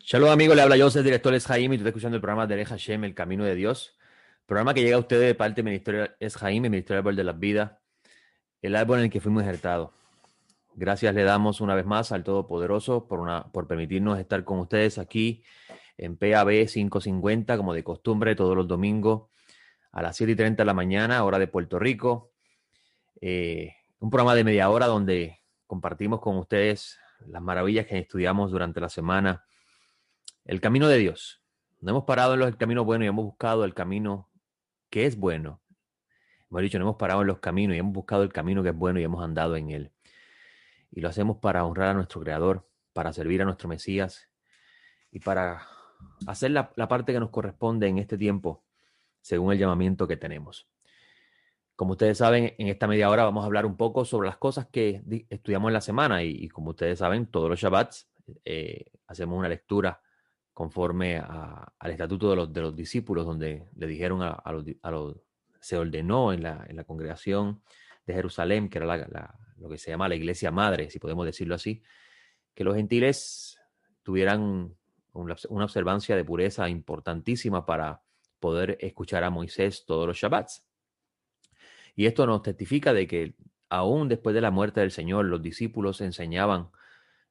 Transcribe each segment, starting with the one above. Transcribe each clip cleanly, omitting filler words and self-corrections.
Shalom amigos, le habla Joseph, director Es Jaime, y tú estás escuchando el programa de Hashem, El Camino de Dios. Programa que llega a ustedes de parte del Ministerio Es Jaime, Ministerio del Árbol de la Vida, el árbol en el que fuimos injertados. Gracias le damos una vez más al Todopoderoso por permitirnos estar con ustedes aquí en PAB 550, como de costumbre, todos los domingos a las 7:30 de la mañana, hora de Puerto Rico. Un programa de media hora donde compartimos con ustedes las maravillas que estudiamos durante la semana. El camino de Dios. No hemos parado en el camino bueno y hemos buscado el camino que es bueno. Hemos dicho, no hemos parado en los caminos y hemos buscado el camino que es bueno y hemos andado en él. Y lo hacemos para honrar a nuestro Creador, para servir a nuestro Mesías y para hacer la parte que nos corresponde en este tiempo, según el llamamiento que tenemos. Como ustedes saben, en esta media hora vamos a hablar un poco sobre las cosas que estudiamos en la semana y como ustedes saben, todos los Shabbats hacemos una lectura conforme al estatuto de los discípulos, donde le dijeron se ordenó en la congregación de Jerusalén, que era lo que se llama la iglesia madre, si podemos decirlo así, que los gentiles tuvieran una observancia de pureza importantísima para poder escuchar a Moisés todos los Shabbats. Y esto nos testifica de que aún después de la muerte del Señor, los discípulos enseñaban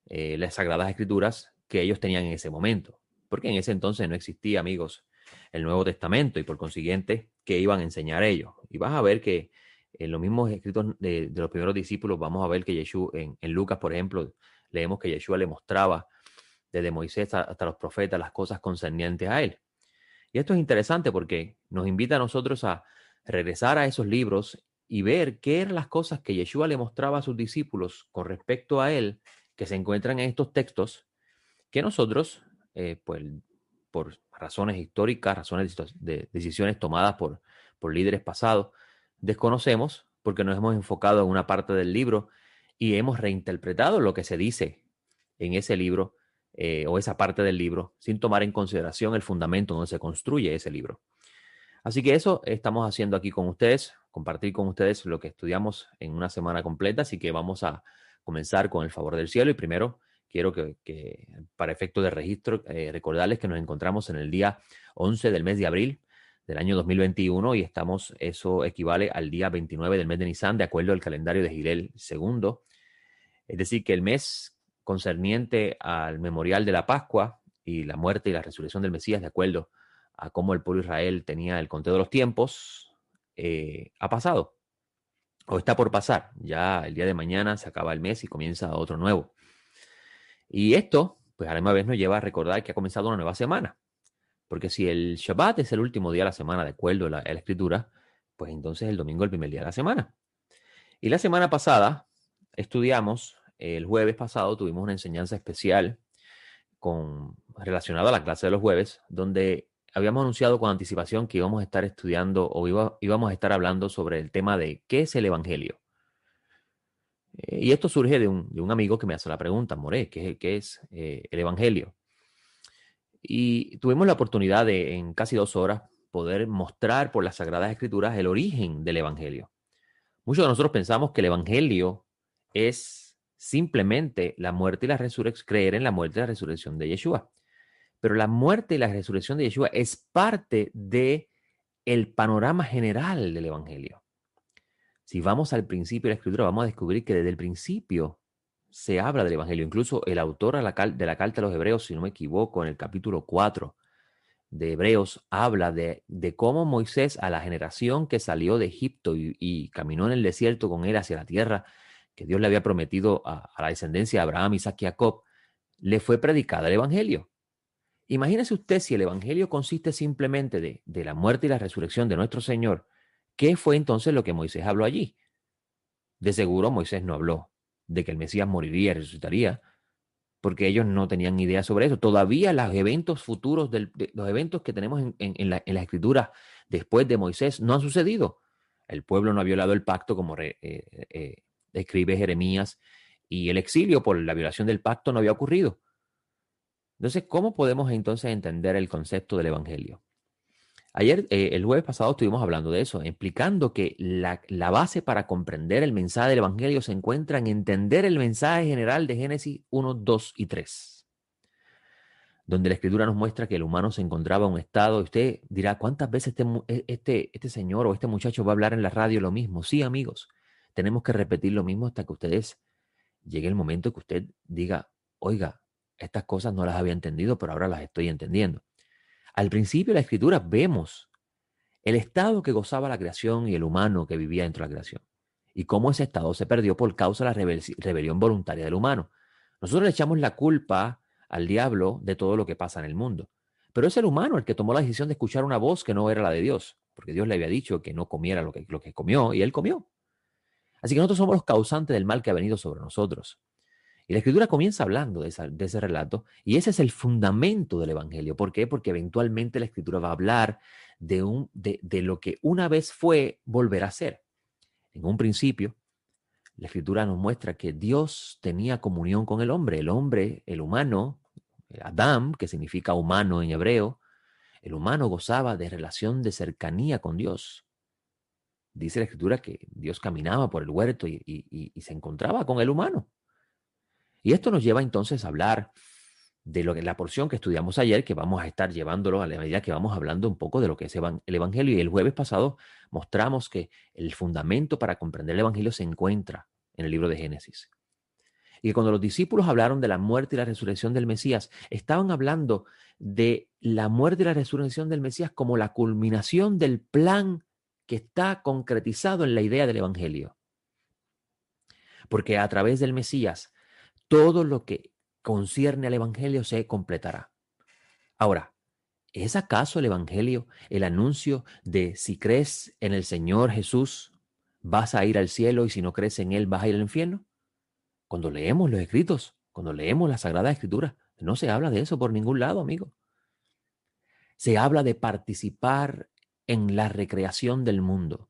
las Sagradas Escrituras que ellos tenían en ese momento. Porque en ese entonces no existía, amigos, el Nuevo Testamento y por consiguiente, ¿qué iban a enseñar ellos? Y vas a ver que en los mismos escritos de los primeros discípulos, vamos a ver que Yeshua, en Lucas, por ejemplo, leemos que Yeshua le mostraba desde Moisés hasta los profetas las cosas concernientes a él. Y esto es interesante porque nos invita a nosotros a regresar a esos libros y ver qué eran las cosas que Yeshua le mostraba a sus discípulos con respecto a él, que se encuentran en estos textos, que nosotros, pues, por razones históricas, razones de decisiones tomadas por líderes pasados, desconocemos porque nos hemos enfocado en una parte del libro y hemos reinterpretado lo que se dice en ese libro o esa parte del libro sin tomar en consideración el fundamento donde se construye ese libro. Así que eso estamos haciendo aquí con ustedes, compartir con ustedes lo que estudiamos en una semana completa. Así que vamos a comenzar con el favor del cielo. Y primero quiero que para efecto de registro, recordarles que nos encontramos en el día 11 del mes de abril del año 2021 y eso equivale al día 29 del mes de Nisan, de acuerdo al calendario de Gilel II. Es decir, que el mes concerniente al memorial de la Pascua y la muerte y la resurrección del Mesías, de acuerdo a cómo el pueblo de Israel tenía el conteo de los tiempos, ha pasado o está por pasar. Ya el día de mañana se acaba el mes y comienza otro nuevo. Y esto, pues a la misma vez nos lleva a recordar que ha comenzado una nueva semana. Porque si el Shabbat es el último día de la semana, de acuerdo a la Escritura, pues entonces el domingo es el primer día de la semana. Y la semana pasada estudiamos, el jueves pasado tuvimos una enseñanza especial relacionada a la clase de los jueves, donde habíamos anunciado con anticipación que íbamos a estar estudiando o íbamos a estar hablando sobre el tema de qué es el Evangelio. Y esto surge de un amigo que me hace la pregunta, More, ¿qué es el Evangelio? Y tuvimos la oportunidad de, en casi 2 horas, poder mostrar por las Sagradas Escrituras el origen del Evangelio. Muchos de nosotros pensamos que el Evangelio es simplemente la muerte y la resurrección, creer en la muerte y la resurrección de Yeshua. Pero la muerte y la resurrección de Yeshua es parte de el panorama general del Evangelio. Si vamos al principio de la Escritura, vamos a descubrir que desde el principio se habla del Evangelio. Incluso el autor de la carta a los Hebreos, si no me equivoco, en el capítulo 4 de Hebreos, habla de cómo Moisés, a la generación que salió de Egipto y caminó en el desierto con él hacia la tierra que Dios le había prometido a la descendencia de Abraham, Isaac y Jacob, le fue predicado el Evangelio. Imagínese usted si el Evangelio consiste simplemente de la muerte y la resurrección de nuestro Señor. ¿Qué fue entonces lo que Moisés habló allí? De seguro Moisés no habló de que el Mesías moriría y resucitaría, porque ellos no tenían idea sobre eso. Todavía los eventos futuros, los eventos que tenemos en la Escritura después de Moisés no han sucedido. El pueblo no ha violado el pacto, como escribe Jeremías, y el exilio por la violación del pacto no había ocurrido. Entonces, ¿cómo podemos entonces entender el concepto del Evangelio? Ayer, el jueves pasado, estuvimos hablando de eso, explicando que la base para comprender el mensaje del Evangelio se encuentra en entender el mensaje general de Génesis 1, 2 y 3. donde la Escritura nos muestra que el humano se encontraba en un estado, y usted dirá, ¿cuántas veces este señor o este muchacho va a hablar en la radio lo mismo? Sí, amigos, tenemos que repetir lo mismo hasta que ustedes llegue el momento que usted diga, oiga, estas cosas no las había entendido, pero ahora las estoy entendiendo. Al principio de la Escritura vemos el estado que gozaba la creación y el humano que vivía dentro de la creación, y cómo ese estado se perdió por causa de la rebelión voluntaria del humano. Nosotros le echamos la culpa al diablo de todo lo que pasa en el mundo, pero es el humano el que tomó la decisión de escuchar una voz que no era la de Dios, porque Dios le había dicho que no comiera lo que comió, y él comió. Así que nosotros somos los causantes del mal que ha venido sobre nosotros. Y la Escritura comienza hablando de ese relato, y ese es el fundamento del Evangelio. ¿Por qué? Porque eventualmente la Escritura va a hablar de lo que una vez fue, volverá a ser. En un principio, la Escritura nos muestra que Dios tenía comunión con el hombre, el humano, Adam, que significa humano en hebreo, el humano gozaba de relación de cercanía con Dios. Dice la Escritura que Dios caminaba por el huerto y se encontraba con el humano. Y esto nos lleva entonces a hablar de la porción que estudiamos ayer, que vamos a estar llevándolo a la medida que vamos hablando un poco de lo que es el Evangelio. Y el jueves pasado mostramos que el fundamento para comprender el Evangelio se encuentra en el libro de Génesis. Y cuando los discípulos hablaron de la muerte y la resurrección del Mesías, estaban hablando de la muerte y la resurrección del Mesías como la culminación del plan que está concretizado en la idea del Evangelio. Porque a través del Mesías, todo lo que concierne al Evangelio se completará. Ahora, ¿es acaso el Evangelio el anuncio de si crees en el Señor Jesús, vas a ir al cielo y si no crees en Él, vas a ir al infierno? Cuando leemos los escritos, cuando leemos la Sagrada Escritura, no se habla de eso por ningún lado, amigo. Se habla de participar en la recreación del mundo.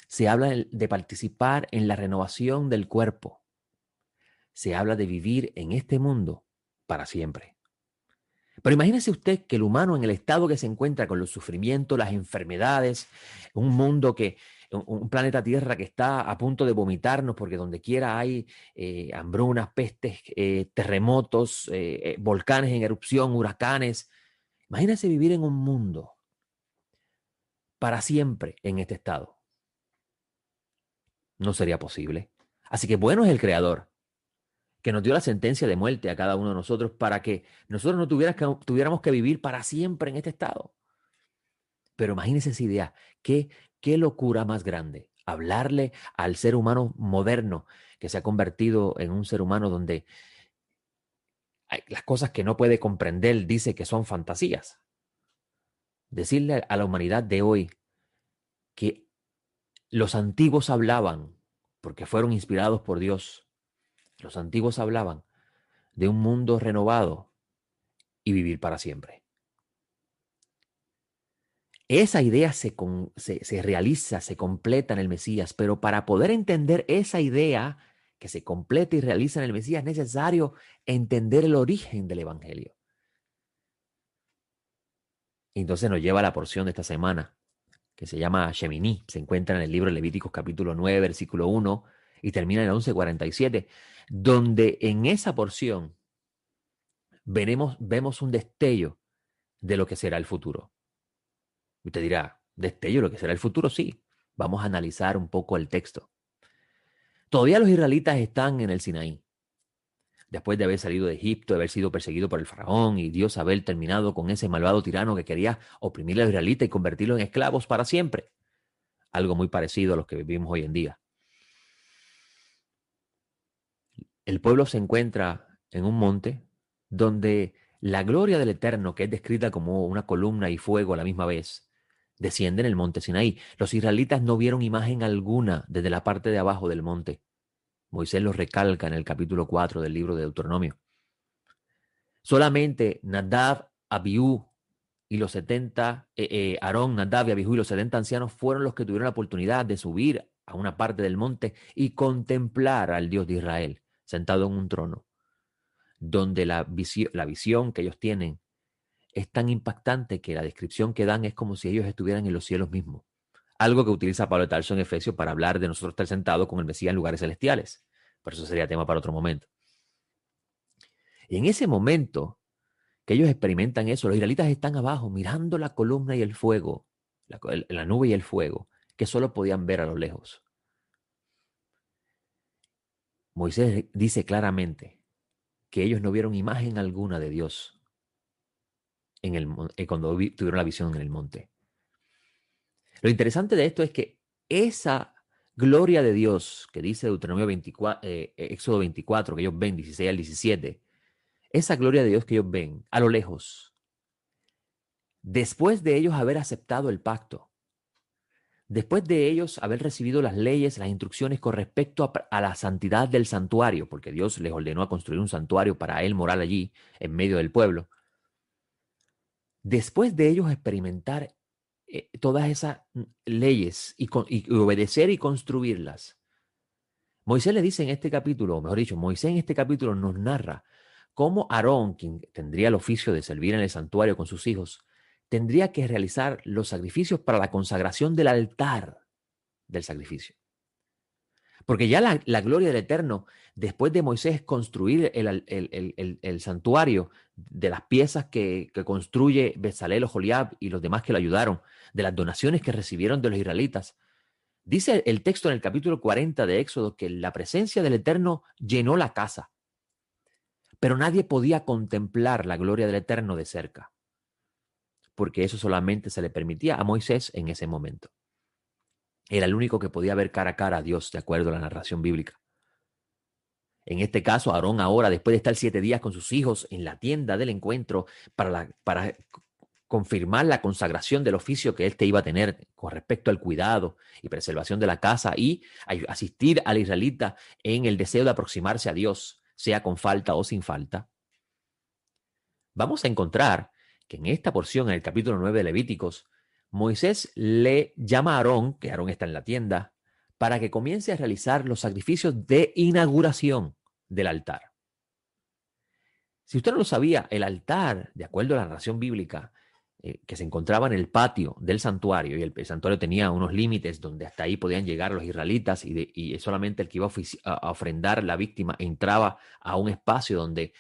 Se habla de participar en la renovación del cuerpo. Se habla de vivir en este mundo para siempre. Pero imagínese usted que el humano en el estado que se encuentra con los sufrimientos, las enfermedades, un planeta Tierra que está a punto de vomitarnos porque donde quiera hay hambrunas, pestes, terremotos, volcanes en erupción, huracanes. Imagínese vivir en un mundo para siempre en este estado. No sería posible. Así que bueno es el Creador que nos dio la sentencia de muerte a cada uno de nosotros para que nosotros no tuviéramos que vivir para siempre en este estado. Pero imagínense esa idea, qué locura más grande, hablarle al ser humano moderno que se ha convertido en un ser humano donde las cosas que no puede comprender dice que son fantasías. Decirle a la humanidad de hoy que los antiguos hablaban, porque fueron inspirados por Dios, los antiguos hablaban de un mundo renovado y vivir para siempre. Esa idea se realiza, se completa en el Mesías, pero para poder entender esa idea que se completa y realiza en el Mesías es necesario entender el origen del Evangelio. Entonces nos lleva a la porción de esta semana, que se llama Sheminí, se encuentra en el libro de Levíticos capítulo 9, versículo 1, y termina en el 11:47, donde en esa porción vemos un destello de lo que será el futuro. Usted dirá, ¿destello lo que será el futuro? Sí. Vamos a analizar un poco el texto. Todavía los israelitas están en el Sinaí. Después de haber salido de Egipto, de haber sido perseguido por el faraón y Dios haber terminado con ese malvado tirano que quería oprimir a los israelitas y convertirlos en esclavos para siempre. Algo muy parecido a lo que vivimos hoy en día. El pueblo se encuentra en un monte donde la gloria del Eterno, que es descrita como una columna y fuego a la misma vez, desciende en el monte Sinaí. Los israelitas no vieron imagen alguna desde la parte de abajo del monte. Moisés lo recalca en el capítulo 4 del libro de Deuteronomio. Solamente Nadab, Abiú y los 70, Aarón, Nadab y Abiú y los 70 ancianos fueron los que tuvieron la oportunidad de subir a una parte del monte y contemplar al Dios de Israel sentado en un trono, donde la visión que ellos tienen es tan impactante que la descripción que dan es como si ellos estuvieran en los cielos mismos. Algo que utiliza Pablo de Tarso en Efesios para hablar de nosotros estar sentados con el Mesías en lugares celestiales. Pero eso sería tema para otro momento. Y en ese momento, que ellos experimentan eso. Los israelitas están abajo mirando la columna y el fuego, la nube y el fuego, que solo podían ver a lo lejos. Moisés dice claramente que ellos no vieron imagen alguna de Dios cuando tuvieron la visión en el monte. Lo interesante de esto es que esa gloria de Dios que dice Deuteronomio 24, Éxodo 24, que ellos ven 16 al 17, esa gloria de Dios que ellos ven a lo lejos, después de ellos haber aceptado el pacto, después de ellos haber recibido las leyes, las instrucciones con respecto a la santidad del santuario, porque Dios les ordenó a construir un santuario para él morar allí en medio del pueblo, después de ellos experimentar todas esas leyes y obedecer y construirlas, Moisés le dice en este capítulo, o mejor dicho, Moisés en este capítulo nos narra cómo Aarón, quien tendría el oficio de servir en el santuario con sus hijos, tendría que realizar los sacrificios para la consagración del altar del sacrificio. Porque ya la gloria del Eterno, después de Moisés construir el santuario, de las piezas que construye Bezalel, Oholiab y los demás que lo ayudaron, de las donaciones que recibieron de los israelitas, dice el texto en el capítulo 40 de Éxodo que la presencia del Eterno llenó la casa, pero nadie podía contemplar la gloria del Eterno de cerca, porque eso solamente se le permitía a Moisés en ese momento. Era el único que podía ver cara a cara a Dios, de acuerdo a la narración bíblica. En este caso, Aarón ahora, después de estar 7 días con sus hijos en la tienda del encuentro para confirmar la consagración del oficio que él te iba a tener con respecto al cuidado y preservación de la casa y asistir al israelita en el deseo de aproximarse a Dios, sea con falta o sin falta, vamos a encontrar que en esta porción, en el capítulo 9 de Levíticos, Moisés le llama a Aarón, que Aarón está en la tienda, para que comience a realizar los sacrificios de inauguración del altar. Si usted no lo sabía, el altar, de acuerdo a la narración bíblica, que se encontraba en el patio del santuario, y el santuario tenía unos límites donde hasta ahí podían llegar los israelitas, y solamente el que iba a ofrendar la víctima entraba a un espacio donde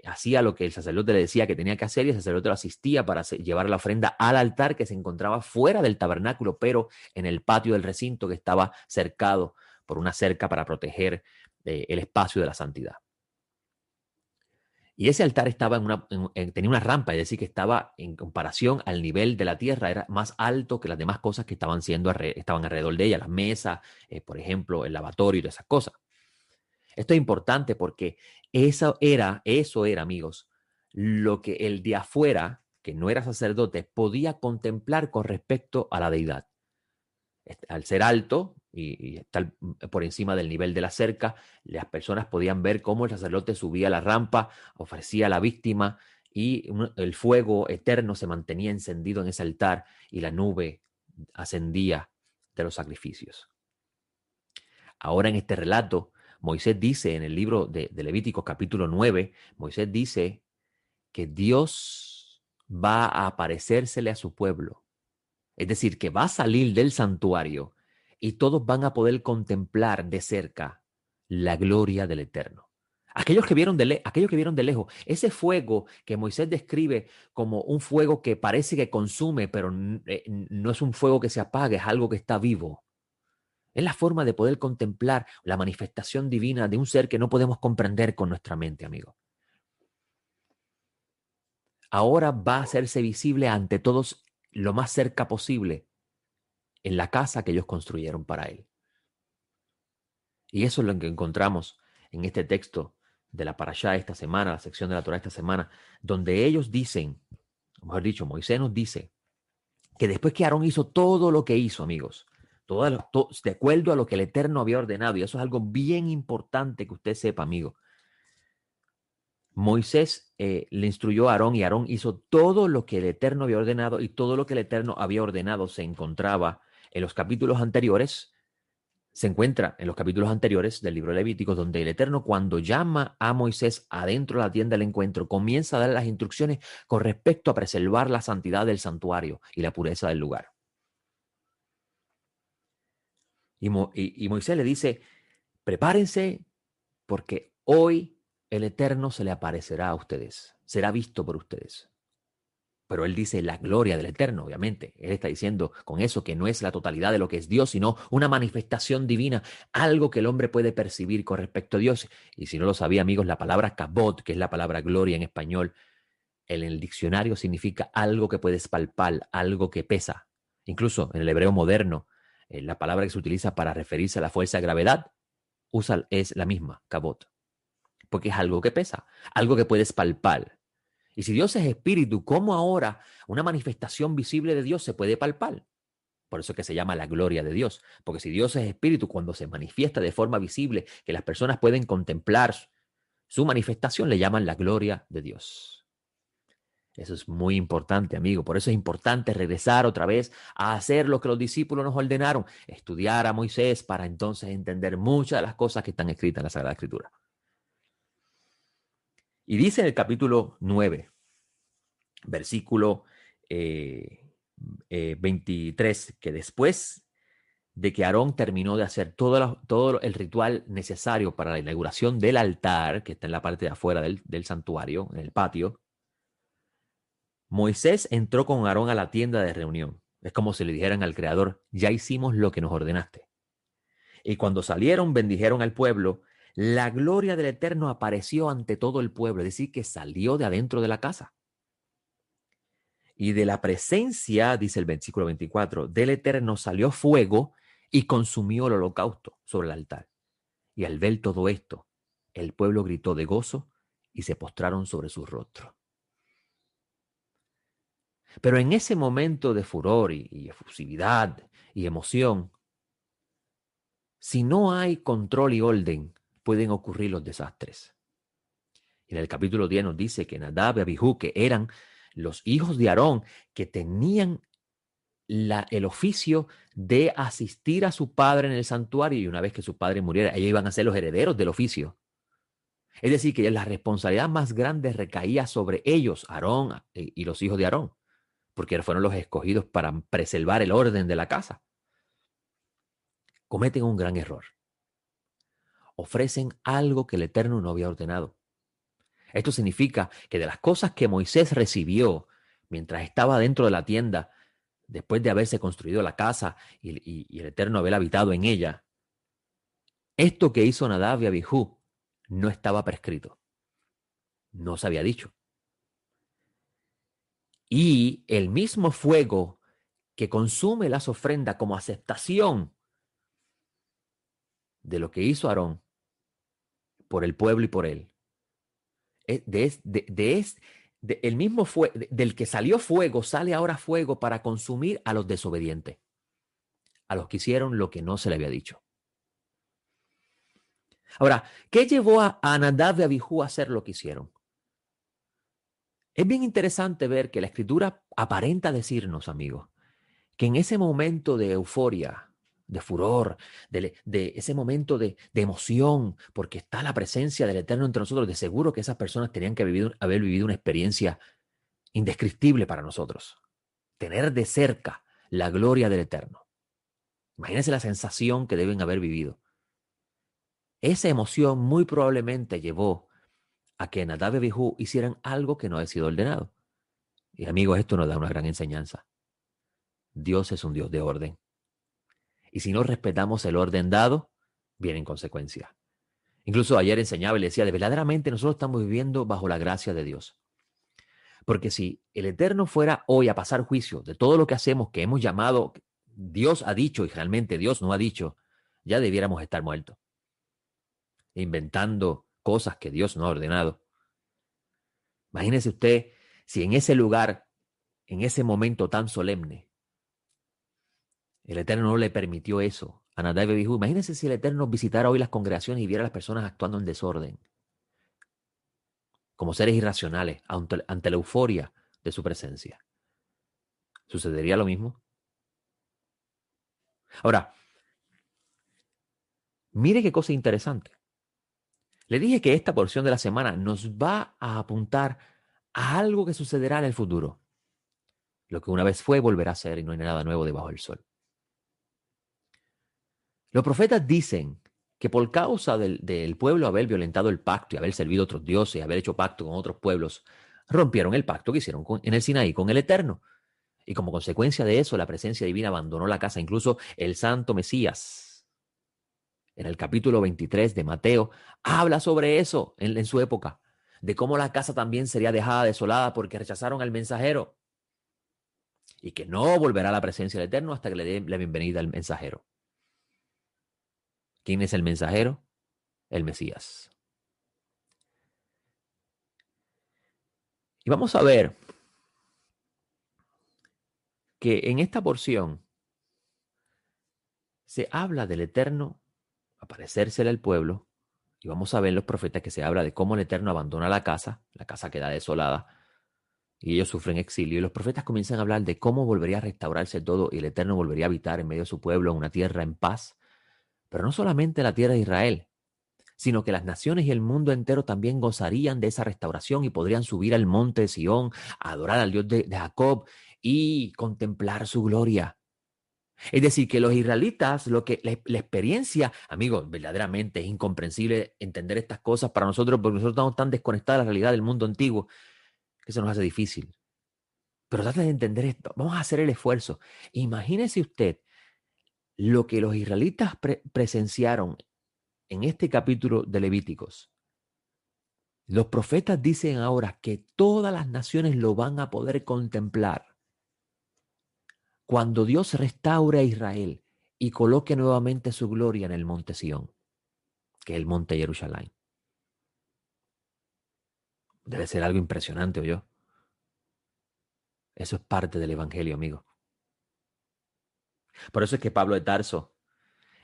hacía lo que el sacerdote le decía que tenía que hacer, y el sacerdote lo asistía para llevar la ofrenda al altar que se encontraba fuera del tabernáculo, pero en el patio del recinto que estaba cercado por una cerca para proteger el espacio de la santidad. Y ese altar estaba tenía una rampa, es decir, que estaba en comparación al nivel de la tierra, era más alto que las demás cosas que estaban alrededor de ella, las mesas, por ejemplo, el lavatorio y todas esas cosas. Esto es importante porque eso era, amigos, lo que el de afuera, que no era sacerdote, podía contemplar con respecto a la deidad. Al ser alto y estar por encima del nivel de la cerca, las personas podían ver cómo el sacerdote subía la rampa, ofrecía a la víctima y el fuego eterno se mantenía encendido en ese altar y la nube ascendía de los sacrificios. Ahora en este relato, Moisés dice en el libro de Levíticos capítulo 9, Moisés dice que Dios va a aparecérsele a su pueblo. Es decir, que va a salir del santuario y todos van a poder contemplar de cerca la gloria del Eterno. Aquellos que vieron de lejos, ese fuego que Moisés describe como un fuego que parece que consume, pero no es un fuego que se apaga, es algo que está vivo. Es la forma de poder contemplar la manifestación divina de un ser que no podemos comprender con nuestra mente, amigo. Ahora va a hacerse visible ante todos lo más cerca posible en la casa que ellos construyeron para él. Y eso es lo que encontramos en este texto de la Parashá esta semana, la sección de la Torá esta semana, donde ellos dicen, o mejor dicho, Moisés nos dice, que después que Aarón hizo todo lo que hizo, amigos, de acuerdo a lo que el Eterno había ordenado, y eso es algo bien importante que usted sepa, amigo, Moisés le instruyó a Aarón y Aarón hizo todo lo que el Eterno había ordenado, y todo lo que el Eterno había ordenado se encontraba en los capítulos anteriores. Se encuentra en los capítulos anteriores del libro de Levíticos, donde el Eterno, cuando llama a Moisés adentro de la tienda del encuentro, comienza a dar las instrucciones con respecto a preservar la santidad del santuario y la pureza del lugar. Y Moisés le dice, prepárense porque hoy el Eterno se le aparecerá a ustedes, será visto por ustedes. Pero él dice la gloria del Eterno, obviamente. Él está diciendo con eso que no es la totalidad de lo que es Dios, sino una manifestación divina, algo que el hombre puede percibir con respecto a Dios. Y si no lo sabía, amigos, la palabra kabod, que es la palabra gloria en español, en el diccionario significa algo que puedes palpar, algo que pesa. Incluso en el hebreo moderno, la palabra que se utiliza para referirse a la fuerza de gravedad es la misma, kabod, porque es algo que pesa, algo que puedes palpar. Y si Dios es espíritu, ¿cómo ahora una manifestación visible de Dios se puede palpar? Por eso es que se llama la gloria de Dios. Porque si Dios es espíritu, cuando se manifiesta de forma visible, que las personas pueden contemplar su manifestación, le llaman la gloria de Dios. Eso es muy importante, amigo. Por eso es importante regresar otra vez a hacer lo que los discípulos nos ordenaron, estudiar a Moisés para entonces entender muchas de las cosas que están escritas en la Sagrada Escritura. Y dice en el capítulo 9, versículo 23, que después de que Aarón terminó de hacer todo el ritual necesario para la inauguración del altar, que está en la parte de afuera del santuario, en el patio, Moisés entró con Aarón a la tienda de reunión. Es como si le dijeran al Creador, ya hicimos lo que nos ordenaste. Y cuando salieron, bendijeron al pueblo. La gloria del Eterno apareció ante todo el pueblo, es decir, que salió de adentro de la casa. Y de la presencia, dice el versículo 24, del Eterno salió fuego y consumió el holocausto sobre el altar. Y al ver todo esto, el pueblo gritó de gozo y se postraron sobre su rostro. Pero en ese momento de furor y efusividad y emoción, si no hay control y orden, pueden ocurrir los desastres. En el capítulo 10 nos dice que Nadab y Abihú, que eran los hijos de Aarón, que tenían el oficio de asistir a su padre en el santuario, y una vez que su padre muriera, ellos iban a ser los herederos del oficio. Es decir, que la responsabilidad más grande recaía sobre ellos, Aarón y los hijos de Aarón, porque fueron los escogidos para preservar el orden de la casa. Cometen un gran error. Ofrecen algo que el Eterno no había ordenado. Esto significa que de las cosas que Moisés recibió mientras estaba dentro de la tienda, después de haberse construido la casa y el Eterno haber habitado en ella, esto que hizo Nadab y Abihú no estaba prescrito. No se había dicho. Y el mismo fuego que consume las ofrendas como aceptación de lo que hizo Aarón por el pueblo y por él, el mismo del que salió fuego, sale ahora fuego para consumir a los desobedientes, a los que hicieron lo que no se le había dicho. Ahora, ¿qué llevó a Nadab y Abihú a hacer lo que hicieron? Es bien interesante ver que la Escritura aparenta decirnos, amigos, que en ese momento de euforia, de furor, de ese momento de emoción, porque está la presencia del Eterno entre nosotros, de seguro que esas personas tenían que haber vivido una experiencia indescriptible para nosotros. Tener de cerca la gloria del Eterno. Imagínense la sensación que deben haber vivido. Esa emoción muy probablemente llevó a que Nadab y Abihú hicieran algo que no había sido ordenado. Y amigos, esto nos da una gran enseñanza. Dios es un Dios de orden. Y si no respetamos el orden dado, vienen consecuencias. Incluso ayer enseñaba y le decía, de verdaderamente nosotros estamos viviendo bajo la gracia de Dios. Porque si el Eterno fuera hoy a pasar juicio de todo lo que hacemos, que hemos llamado, Dios ha dicho y realmente Dios no ha dicho, ya debiéramos estar muertos. Inventando cosas que Dios no ha ordenado. Imagínese usted si en ese lugar, en ese momento tan solemne, el Eterno no le permitió eso a Nadab y Abihú. Imagínense si el Eterno visitara hoy las congregaciones y viera a las personas actuando en desorden, como seres irracionales, ante la euforia de su presencia. ¿Sucedería lo mismo? Ahora, mire qué cosa interesante. Le dije que esta porción de la semana nos va a apuntar a algo que sucederá en el futuro. Lo que una vez fue volverá a ser y no hay nada nuevo debajo del sol. Los profetas dicen que por causa del pueblo haber violentado el pacto y haber servido a otros dioses y haber hecho pacto con otros pueblos, rompieron el pacto que hicieron en el Sinaí con el Eterno. Y como consecuencia de eso, la presencia divina abandonó la casa. Incluso el santo Mesías, en el capítulo 23 de Mateo, habla sobre eso en su época, de cómo la casa también sería dejada desolada porque rechazaron al mensajero y que no volverá a la presencia del Eterno hasta que le dé la bienvenida al mensajero. ¿Quién es el mensajero? El Mesías. Y vamos a ver que en esta porción se habla del Eterno aparecérsele al pueblo, y vamos a ver en los profetas que se habla de cómo el Eterno abandona la casa queda desolada, y ellos sufren exilio, y los profetas comienzan a hablar de cómo volvería a restaurarse todo, y el Eterno volvería a habitar en medio de su pueblo, en una tierra en paz, pero no solamente la tierra de Israel, sino que las naciones y el mundo entero también gozarían de esa restauración y podrían subir al monte de Sión, a adorar al Dios de Jacob y contemplar su gloria. Es decir, que los israelitas, lo que la experiencia, amigos, verdaderamente es incomprensible entender estas cosas para nosotros porque nosotros estamos tan desconectados de la realidad del mundo antiguo que se nos hace difícil. Pero trata de entender esto. Vamos a hacer el esfuerzo. Imagínese usted lo que los israelitas presenciaron en este capítulo de Levíticos. Los profetas dicen ahora que todas las naciones lo van a poder contemplar cuando Dios restaure a Israel y coloque nuevamente su gloria en el monte Sión, que es el monte Jerusalén. Debe ser algo impresionante, ¿o yo? Eso es parte del evangelio, amigo. Por eso es que Pablo de Tarso,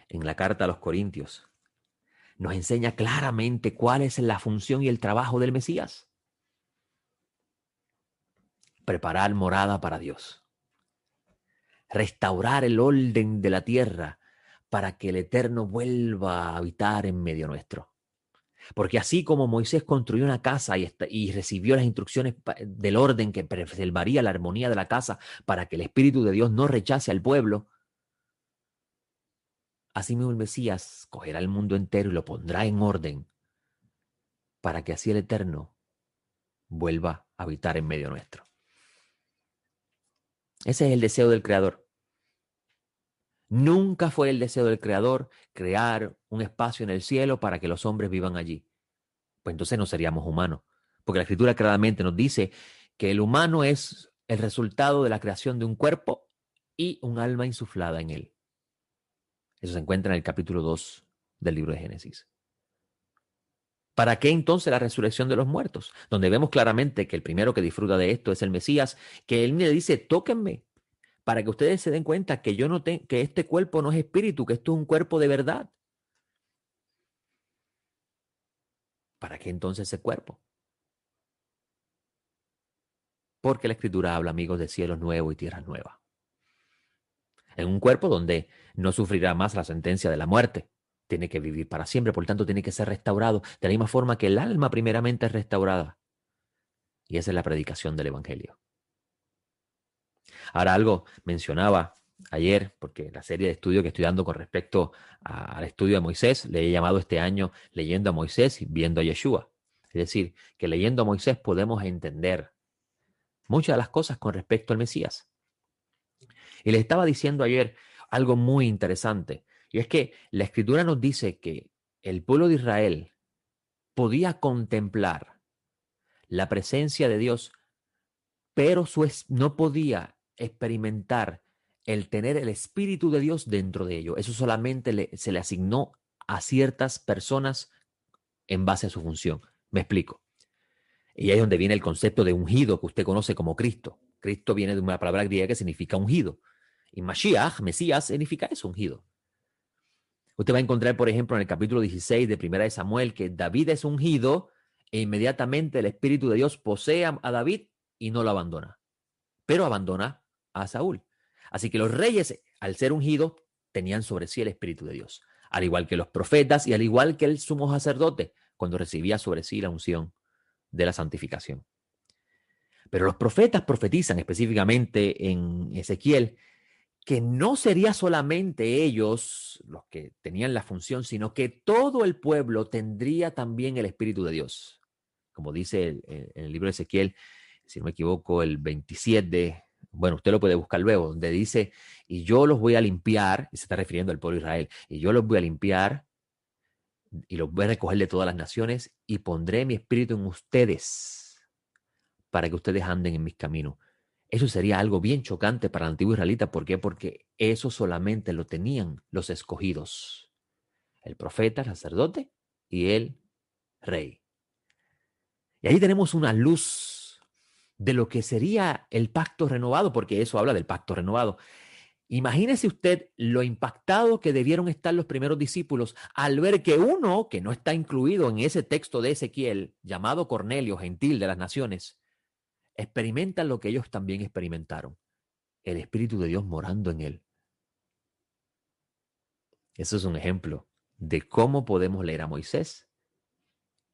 en la carta a los Corintios, nos enseña claramente cuál es la función y el trabajo del Mesías. Preparar morada para Dios. Restaurar el orden de la tierra para que el Eterno vuelva a habitar en medio nuestro. Porque así como Moisés construyó una casa y recibió las instrucciones del orden que preservaría la armonía de la casa para que el Espíritu de Dios no rechace al pueblo, así mismo el Mesías cogerá el mundo entero y lo pondrá en orden para que así el Eterno vuelva a habitar en medio nuestro. Ese es el deseo del Creador. Nunca fue el deseo del Creador crear un espacio en el cielo para que los hombres vivan allí. Pues entonces no seríamos humanos. Porque la Escritura claramente nos dice que el humano es el resultado de la creación de un cuerpo y un alma insuflada en él. Eso se encuentra en el capítulo 2 del libro de Génesis. ¿Para qué entonces la resurrección de los muertos? Donde vemos claramente que el primero que disfruta de esto es el Mesías, que él le dice, tóquenme, para que ustedes se den cuenta que que este cuerpo no es espíritu, que esto es un cuerpo de verdad. ¿Para qué entonces ese cuerpo? Porque la Escritura habla, amigos, de cielos nuevos y tierras nuevas. En un cuerpo donde no sufrirá más la sentencia de la muerte. Tiene que vivir para siempre, por tanto tiene que ser restaurado de la misma forma que el alma primeramente es restaurada. Y esa es la predicación del Evangelio. Ahora algo mencionaba ayer, porque la serie de estudios que estoy dando con respecto al estudio de Moisés, le he llamado este año Leyendo a Moisés y Viendo a Yeshua. Es decir, que leyendo a Moisés podemos entender muchas de las cosas con respecto al Mesías. Y les estaba diciendo ayer algo muy interesante, y es que la Escritura nos dice que el pueblo de Israel podía contemplar la presencia de Dios, pero no podía experimentar el tener el Espíritu de Dios dentro de ellos. Eso solamente se le asignó a ciertas personas en base a su función. Me explico. Y ahí es donde viene el concepto de ungido que usted conoce como Cristo. Cristo viene de una palabra griega que significa ungido. Y Mashiach, Mesías, significa eso, ungido. Usted va a encontrar, por ejemplo, en el capítulo 16 de Primera de Samuel, que David es ungido e inmediatamente el Espíritu de Dios posee a David y no lo abandona, pero abandona a Saúl. Así que los reyes, al ser ungidos, tenían sobre sí el Espíritu de Dios, al igual que los profetas y al igual que el sumo sacerdote, cuando recibía sobre sí la unción de la santificación. Pero los profetas profetizan específicamente en Ezequiel que no sería solamente ellos los que tenían la función, sino que todo el pueblo tendría también el Espíritu de Dios. Como dice en el libro de Ezequiel, si no me equivoco, el 27, bueno, usted lo puede buscar luego, donde dice, y yo los voy a limpiar, y se está refiriendo al pueblo de Israel, y yo los voy a limpiar y los voy a recoger de todas las naciones y pondré mi espíritu en ustedes para que ustedes anden en mis caminos. Eso sería algo bien chocante para el antiguo israelita. ¿Por qué? Porque eso solamente lo tenían los escogidos. El profeta, el sacerdote y el rey. Y ahí tenemos una luz de lo que sería el pacto renovado, porque eso habla del pacto renovado. Imagínese usted lo impactado que debieron estar los primeros discípulos al ver que uno que no está incluido en ese texto de Ezequiel, llamado Cornelio, gentil de las naciones, experimenta lo que ellos también experimentaron, el Espíritu de Dios morando en él. Eso es un ejemplo de cómo podemos leer a Moisés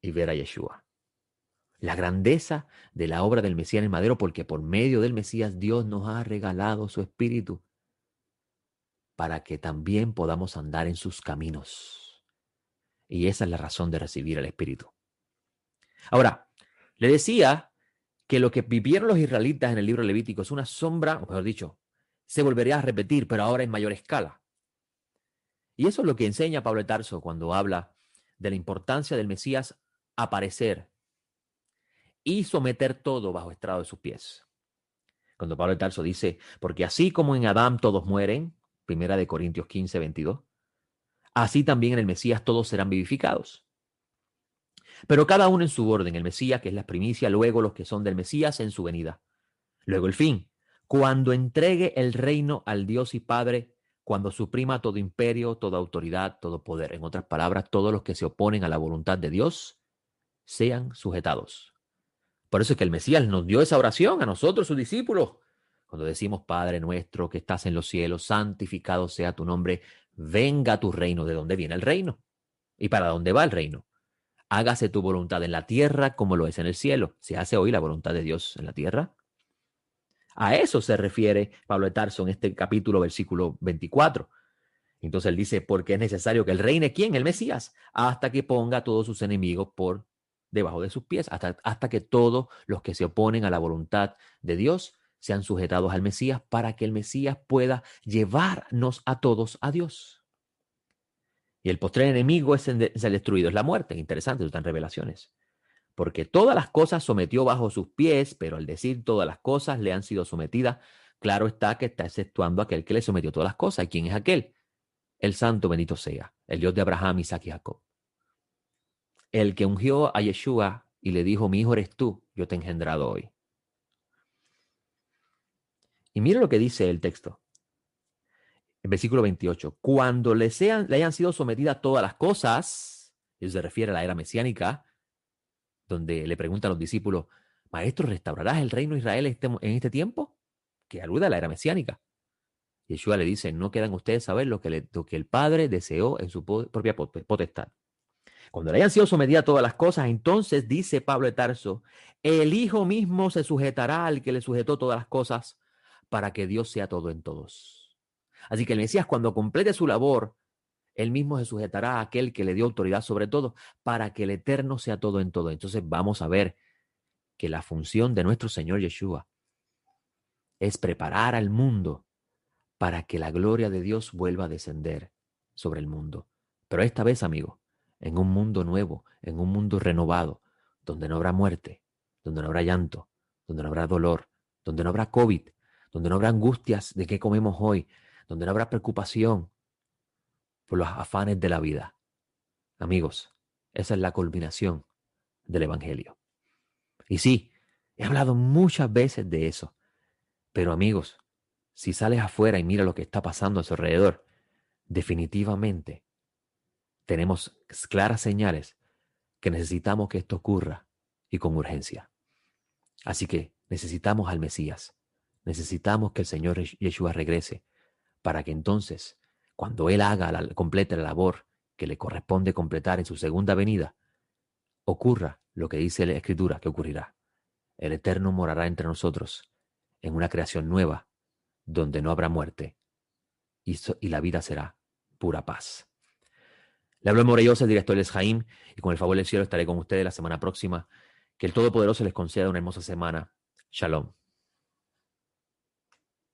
y ver a Yeshua. La grandeza de la obra del Mesías en el madero, porque por medio del Mesías Dios nos ha regalado su Espíritu para que también podamos andar en sus caminos. Y esa es la razón de recibir el Espíritu. Ahora, le decía que lo que vivieron los israelitas en el libro Levítico es una sombra, o mejor dicho, se volvería a repetir, pero ahora en mayor escala. Y eso es lo que enseña Pablo de Tarso cuando habla de la importancia del Mesías aparecer y someter todo bajo estrado de sus pies. Cuando Pablo de Tarso dice, porque así como en Adán todos mueren, 1 Corintios 15, 22, así también en el Mesías todos serán vivificados. Pero cada uno en su orden, el Mesías, que es la primicia, luego los que son del Mesías en su venida. Luego el fin, cuando entregue el reino al Dios y Padre, cuando suprima todo imperio, toda autoridad, todo poder. En otras palabras, todos los que se oponen a la voluntad de Dios sean sujetados. Por eso es que el Mesías nos dio esa oración a nosotros, sus discípulos. Cuando decimos, Padre nuestro que estás en los cielos, santificado sea tu nombre, venga tu reino. ¿De dónde viene el reino? ¿Y para dónde va el reino? Hágase tu voluntad en la tierra como lo es en el cielo. ¿Se hace hoy la voluntad de Dios en la tierra? A eso se refiere Pablo de Tarso en este capítulo, versículo 24. Entonces él dice, porque es necesario que él reine, ¿quién? El Mesías, hasta que ponga a todos sus enemigos por debajo de sus pies, hasta que todos los que se oponen a la voluntad de Dios sean sujetados al Mesías para que el Mesías pueda llevarnos a todos a Dios. Y el postrer enemigo es el destruido, es la muerte. Interesante, eso está en Revelaciones. Porque todas las cosas sometió bajo sus pies, pero al decir todas las cosas le han sido sometidas, claro está que está exceptuando a aquel que le sometió todas las cosas. ¿Y quién es aquel? El santo bendito sea, el Dios de Abraham, Isaac y Jacob. El que ungió a Yeshua y le dijo, mi hijo eres tú, yo te he engendrado hoy. Y mire lo que dice el texto. El versículo 28. Cuando le hayan sido sometidas todas las cosas, eso se refiere a la era mesiánica, donde le preguntan a los discípulos, Maestro, ¿restaurarás el reino de Israel en este tiempo? Que alude a la era mesiánica. Yeshua le dice, no quedan ustedes saber lo que el Padre deseó en su propia potestad. Cuando le hayan sido sometidas todas las cosas, entonces dice Pablo de Tarso, el Hijo mismo se sujetará al que le sujetó todas las cosas para que Dios sea todo en todos. Así que el Mesías, cuando complete su labor, él mismo se sujetará a aquel que le dio autoridad sobre todo para que el Eterno sea todo en todo. Entonces vamos a ver que la función de nuestro Señor Yeshua es preparar al mundo para que la gloria de Dios vuelva a descender sobre el mundo. Pero esta vez, amigo, en un mundo nuevo, en un mundo renovado, donde no habrá muerte, donde no habrá llanto, donde no habrá dolor, donde no habrá COVID, donde no habrá angustias de qué comemos hoy, donde no habrá preocupación por los afanes de la vida. Amigos, esa es la culminación del Evangelio. Y sí, he hablado muchas veces de eso, pero amigos, si sales afuera y mira lo que está pasando a su alrededor, definitivamente tenemos claras señales que necesitamos que esto ocurra y con urgencia. Así que necesitamos al Mesías, necesitamos que el Señor Yeshua regrese para que entonces, cuando Él complete la labor que le corresponde completar en su segunda venida, ocurra lo que dice la Escritura que ocurrirá. El Eterno morará entre nosotros en una creación nueva donde no habrá muerte, y la vida será pura paz. Le hablo Morellosa, el director Les Jaim, y con el favor del cielo estaré con ustedes la semana próxima. Que el Todopoderoso les conceda una hermosa semana. Shalom.